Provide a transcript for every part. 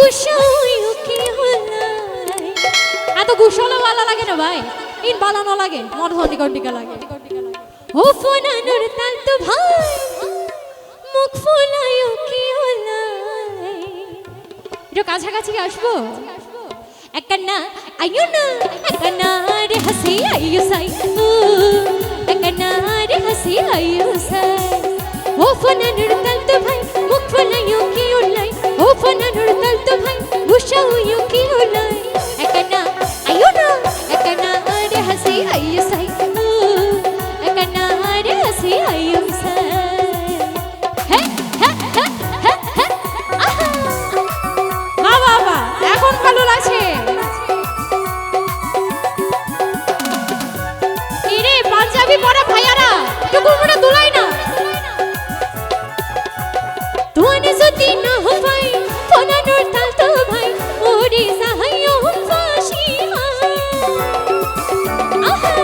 গুসাইও কি হলাই এত গুসালো ভালো লাগে না ভাই ইন বালানো লাগে মন হন্ডি কন্ডিকা লাগে ও ফোনানোর তাল তো ভাই মুখ ফুলাইও কি হলাই একটু কাছাকাছি আসবো একনা আইও না একনা রে হাসি আইও সাই একনা রে হাসি আইও সাই ও ফোনানোর তাল তো ভাই মুখ ফুলাইও কি হলাই ও ফোনানোর তাল তো ভাই গুসাইও কি হলাই একনা আইও না একনা রে হাসি আইও সাই একনা রে হাসি আইও সাই হে হে হে হে আহা বাবা বাবা এখন ভালো লাগছে এরে পাঞ্জাবি পরা ভাইয়ারা একটু কুমড়া দুলাই না তোনে যদি না হয় ফোনানোর তাল তো ভাই ওরে সাহাইও ফাঁসি আহা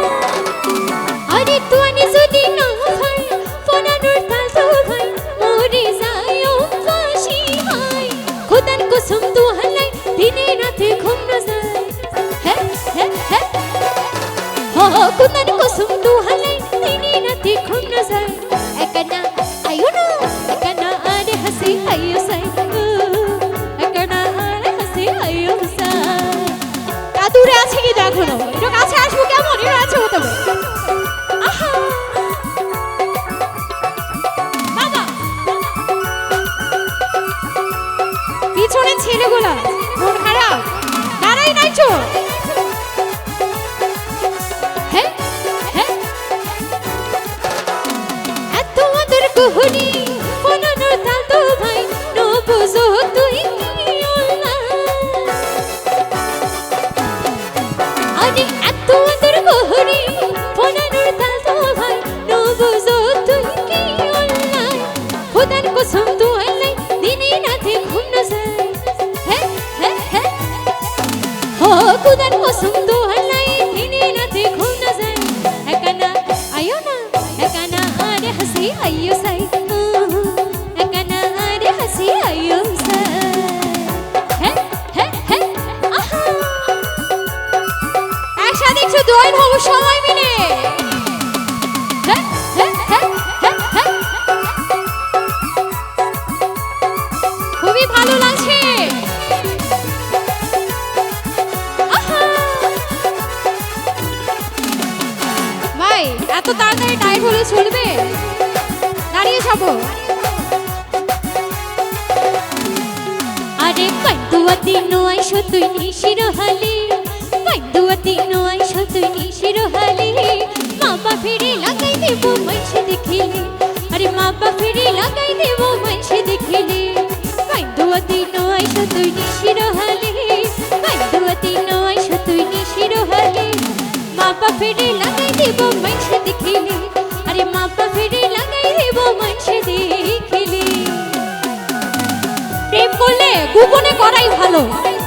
আরে তোনে যদি না হয় ফোনানোর তাল তো ভাই ওরে সাহাইও ফাঁসি খুদান কুসুম তু হলাই দিনে রাতে ঘুম না যায় হে হে হে হো খুদান কুসুম তু হলাই দিনে রাতে ঘুম না যায় একনা আইও না একনা আরে হাসি আইও সাই একনা আরে হাসি আইও সাই তা দূরে আছে কি দেখো না একটু কাছে আসবো কেমন এর আছে হতে হবে আহা বাবা পিছনে ছেলেগুলা মন খারাপ দাঁড়াই নাইছো হে হে এত আদর কুহুনি ফোনানোর তাল তো ভাই নো বুঝো তুই কি ওলা আরে এত আদর কুহুনি ফোনানোর তাল তো ভাই নো বুঝো তুই কি ওলা খুদার কসম তু আলাই দিনে রাতে ঘুম না যায় হে হে হে হো খুদার কসম তু আলাই দিনে রাতে ঘুম না যায় একনা আইও না একনা আরে হাসি আইও সাই একনা আরে হাসি আইও সাই হে হে হে আহা একসাথে একটু দোয়াই হবো সবাই মিলে হে হে হে হে হে খুবই ভালো লাগছে আহা ভাই এত তাড়াতাড়ি টাইট হলে চলবে দাঁড়িয়ে যাবো আরে কান্দুয়া দিনো আইসো তুই নিশির হালি কান্দুয়া দিনো আইসো তুই নিশির হালি মা বাবা ফিরে লাগাই দেবো মাইছে দেখিলে আরে মা বাবা ফিরে লাগাই দেবো মাইছে দেখিলে কান্দুয়া দিনো আইসো তুই নিশির হালি কান্দুয়া দিনো আইসো তুই নিশির হালি মা বাবা ফিরে লাগাই দেবো মাইছে দেখিলে আরে মা বাবা ফিরে লাগাই দেবো মাইছে দেখিলে প্রেম করলে গোপনে করাই ভালো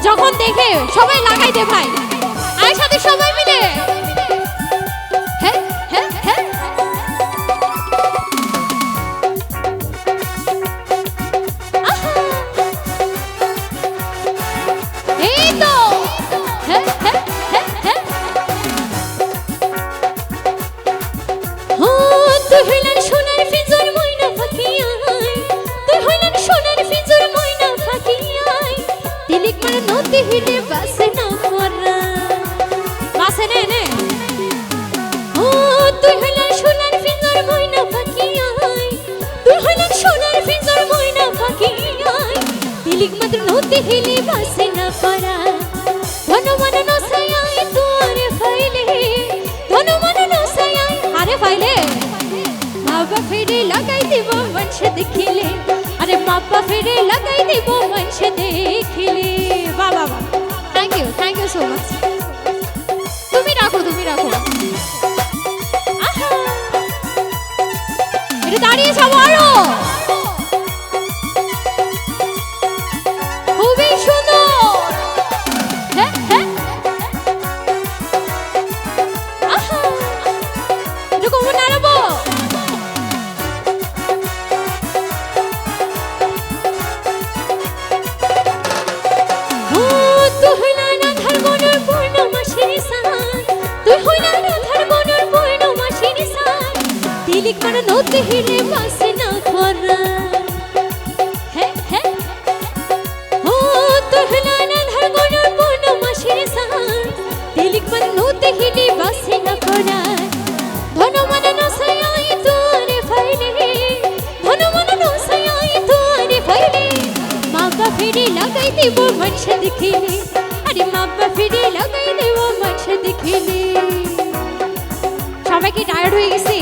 যখন দেখে সবাই লাগাই দে ভাই আর সাথে সবাই মিলে হে হে হে আহা এই তো হে হে হে হে ও তুই হইলেন সোনার ফিজর ময়না পাখি আয় তুই হইলেন সোনার ফিজর ময়না পাখি আয় তিলিক মার নদী হিলে বাসে না মরা বাসে নে নে ও তুই হইলেন সোনার ফিজর ময়না পাখি আয় তুই হইলেন সোনার ফিজর ময়না পাখি আয় তিলিক মার নদী হিলে বাসে না পরা ধন মন নসায় তোর ফাইলে ধন মন নসায় আরে ফাইলে বাবা ফিরে লাগাই দিব মনসে দেখিলে আরে বাবা ফিরে লাগাই দিব মনসে দেখিলে বাবা থ্যাংক ইউ সো মাচ তুমি রাখো আহা এটা দাঁড়িয়ে যাবো আরো খুবই সুন্দর হ্যাঁ হ্যাঁ আহা এটা কোমর নাড়াবো দেখিলে বাসে না করা হে হে ও তোহলা না ধর গনর পূর্ণমাসীর সান তিলিক মন্নু দেখিলে বাসে না করা ধন মন নসাই তোরে ফাইলে ধন মন নসাই তোরে ফাইলে মাপা ফিরে লাগাই দেব মনস দেখিলে আরে মাপা ফিরে লাগাই দেব মনস দেখিলে সবাই কি টায়ার্ড হয়ে গেছে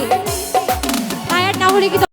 টায়ার্ড না হলে কি